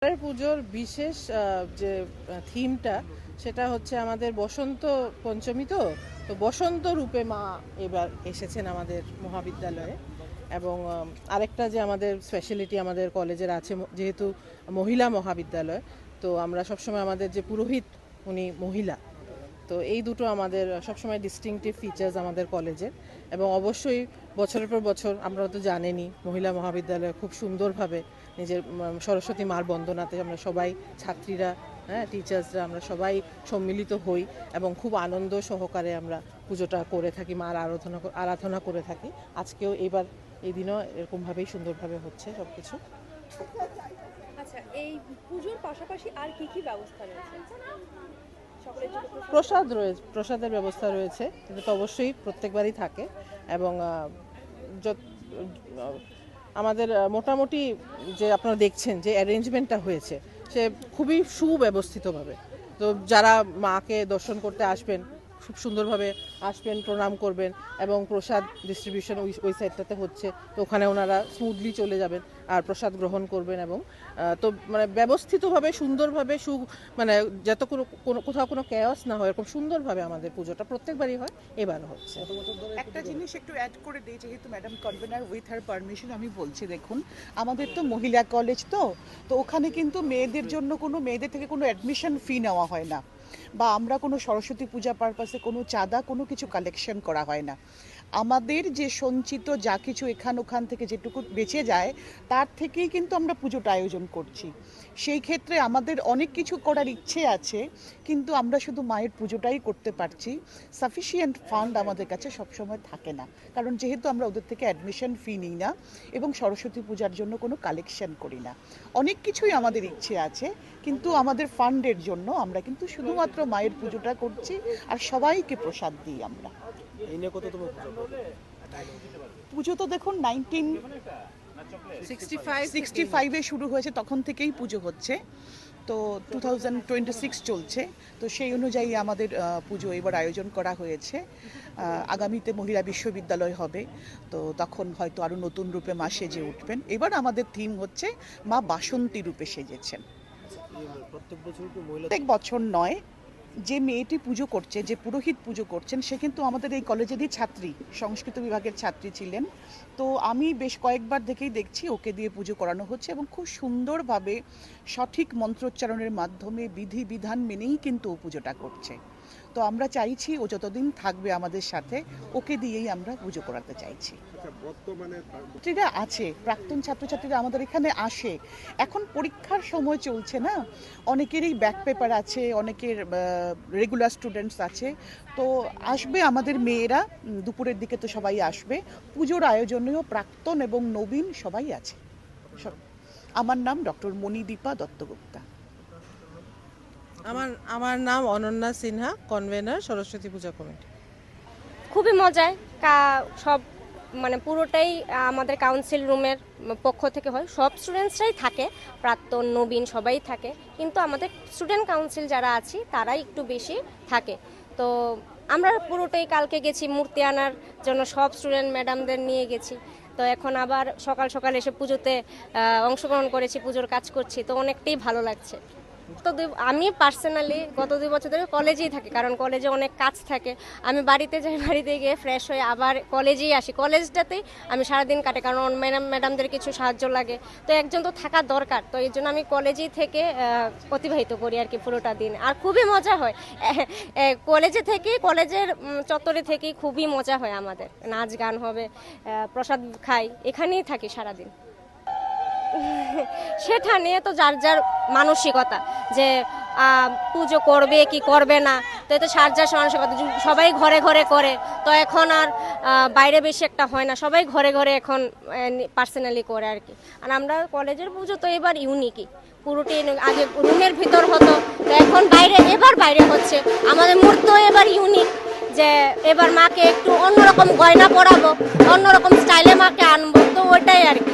পুজোর বিশেষ যে থিমটা সেটা হচ্ছে আমাদের বসন্ত পঞ্চমী। তো তো বসন্ত রূপে মা এবার এসেছেন আমাদের মহাবিদ্যালয়ে। এবং আরেকটা যে আমাদের স্পেশালিটি আমাদের কলেজের আছে, যেহেতু মহিলা মহাবিদ্যালয়, তো আমরা সবসময় আমাদের যে পুরোহিত উনি মহিলা। তো এই দুটো আমাদের সবসময় ডিস্টিংটিভ ফিচার্স আমাদের কলেজের। এবং অবশ্যই বছরের পর বছর আমরা তো জানেনই মহিলা মহাবিদ্যালয় খুব সুন্দরভাবে নিজের সরস্বতী মার বন্দনাতে আমরা সবাই ছাত্রীরা, টিচার্সরা আমরা সবাই সম্মিলিত হই এবং খুব আনন্দ সহকারে আমরা পুজোটা করে থাকি, মার আরাধনা করে থাকি। আজকেও এবার এই দিনও এরকমভাবেই সুন্দরভাবে হচ্ছে সব কিছু। আচ্ছা, এই পুজোর পাশাপাশি আর কি কি ব্যবস্থা রয়েছে? প্রসাদের ব্যবস্থা রয়েছে, এটা তো অবশ্যই প্রত্যেকবারই থাকে। এবং আমাদের মোটামুটি যে আপনারা দেখছেন যে অ্যারেঞ্জমেন্টটা হয়েছে সে খুবই সুব্যবস্থিতভাবে। তো যারা মাকে দর্শন করতে আসবেন খুব সুন্দরভাবে আসবেন, প্রণাম করবেন এবং প্রসাদ ডিস্ট্রিবিউশন ওই সাইডটাতে হচ্ছে, তো ওখানে ওনারা স্মুথলি চলে যাবেন আর প্রসাদ গ্রহণ করবেন। এবং তো মানে ব্যবস্থিতভাবে সুন্দরভাবে মানে যত কোথাও কোনো ক্যাওস না হয় এরকম সুন্দরভাবে আমাদের পুজোটা প্রত্যেকবারই হয়, এবারও হচ্ছে। একটা জিনিস একটু অ্যাড করে দিই, যেহেতু madam convener with her permission আমি বলছি। দেখুন, আমাদের তো মহিলা কলেজ, তো ওখানে কিন্তু মেয়েদের থেকে কোনো অ্যাডমিশন ফি নেওয়া হয় না, বা আমরা কোনো সরস্বতী পূজা পারপাসে কোনো চাঁদা কোনো কিছু কালেকশন করা হয় না। আমাদের যে সঞ্চিত যা কিছু ওখান থেকে যেটুকু বেঁচে যায় তার থেকেই কিন্তু আমরা পুজোটা আয়োজন করছি। সেই ক্ষেত্রে আমাদের অনেক কিছু করার ইচ্ছে আছে, কিন্তু আমরা শুধু মায়ের পুজোটাই করতে পারছি। সাফিসিয়েন্ট ফান্ড আমাদের কাছে সবসময় থাকে না, কারণ যেহেতু আমরা ওদের থেকে অ্যাডমিশন ফি নিই না এবং সরস্বতী পূজার জন্য কোনো কালেকশন করি না। অনেক কিছুই আমাদের ইচ্ছে আছে, কিন্তু আমাদের ফান্ডের জন্য আমরা কিন্তু শুধুমাত্র মায়ের পুজোটা করছি আর সবাইকে প্রসাদ দিই আমরা। পুজো তো দেখুন 1965-এ শুরু হয়েছে, তখন থেকেই পুজো হচ্ছে। তো 2026 চলছে, তো সেই অনুযায়ী আমাদের পুজো এবার আয়োজন করা হয়েছে। আগামীতে মহিলা বিশ্ববিদ্যালয় হবে, তো তখন হয়তো আরও নতুন রূপে মা সেজে উঠবেন। এবার আমাদের থিম হচ্ছে মা বাসন্তী রূপে সেজেছেন। প্রত্যেক বছর নয়, যে মেয়েটি পুজো করছে, যে পুরোহিত পুজো করছেন, সে কিন্তু আমাদের এই কলেজেরই ছাত্রী, সংস্কৃত বিভাগের ছাত্রী ছিলেন। তো আমি বেশ কয়েকবার দেখেই দেখছি ওকে দিয়ে পুজো করানো হচ্ছে এবং খুব সুন্দরভাবে সঠিক মন্ত্রোচ্চারণের মাধ্যমে বিধি বিধান মেনেই কিন্তু ও পুজোটা করছে। তো আমরা চাইছি ও যতদিন থাকবে আমাদের সাথে, ওকে দিয়েই আমরা পুজো করাতে চাইছি। ছাত্রীরা আছে, প্রাক্তন ছাত্রছাত্রীরা আমাদের এখানে আসে। এখন পরীক্ষার সময় চলছে না, অনেকেরই ব্যাক পেপার আছে, অনেকের রেগুলার স্টুডেন্টস আছে। তো আসবে আমাদের মেয়েরা, দুপুরের দিকে তো সবাই আসবে। পুজোর আয়োজনেও প্রাক্তন এবং নবীন সবাই আছে। আমার নাম ডক্টর মণিদীপা দত্তগুপ্তা। আমার নাম অনন্যা সিনহা, কনভেনার সরস্বতী পূজা কমিটি। খুবই মজায় সব মানে পুরোটাই আমাদের কাউন্সিল রুমের পক্ষ থেকে হয়। সব স্টুডেন্টসরাই থাকে, প্রাক্তন নবীন সবাই থাকে, কিন্তু আমাদের স্টুডেন্ট কাউন্সিল যারা আছি তারাই একটু বেশি থাকে। তো আমরা পুরোটাই কালকে গেছি মূর্তি আনার জন্য, সব স্টুডেন্ট ম্যাডামদের নিয়ে গেছি। তো এখন আবার সকাল সকাল এসে পুজোতে অংশগ্রহণ করেছি, পুজোর কাজ করছি, তো অনেকটাই ভালো লাগছে। তো আমি পার্সোনালি গত 2 বছর ধরে কলেজেই থাকি, কারণ কলেজে অনেক কাজ থাকে। আমি বাড়িতে যাই, বাড়িতে গিয়ে ফ্রেশ হয়ে আবার কলেজেই আসি। কলেজটাতেই আমি সারাদিন কাটে, কারণ ম্যাডামদের কিছু সাহায্য লাগে, তো একজন তো থাকা দরকার। তো এই জন্য আমি কলেজেই থেকে অতিবাহিত করি আর কি পুরোটা দিন। আর খুবই মজা হয় কলেজে থেকে, কলেজের চত্বরে থেকেই খুবই মজা হয় আমাদের। নাচ গান হবে, প্রসাদ খাই, এখানেই থাকি সারাদিন। সেটা নিয়ে তো যার যার মানসিকতা, যে পুজো করবে কি করবে না, তো এতে যার যার মানসিকতা। সবাই ঘরে ঘরে করে, তো এখন আর বাইরে বেশি একটা হয় না, সবাই ঘরে ঘরে এখন পার্সোনালি করে আর কি। আর আমরা কলেজের পুজো তো এবার ইউনিকই, পুরোটি আগে রুমের ভিতর হতো, তো এখন এবার বাইরে হচ্ছে। আমাদের মূর্তিও এবার ইউনিক, যে এবার মাকে একটু অন্যরকম গয়না পরাবো, অন্যরকম স্টাইলে মাকে আনবো, তো ওইটাই আর কি।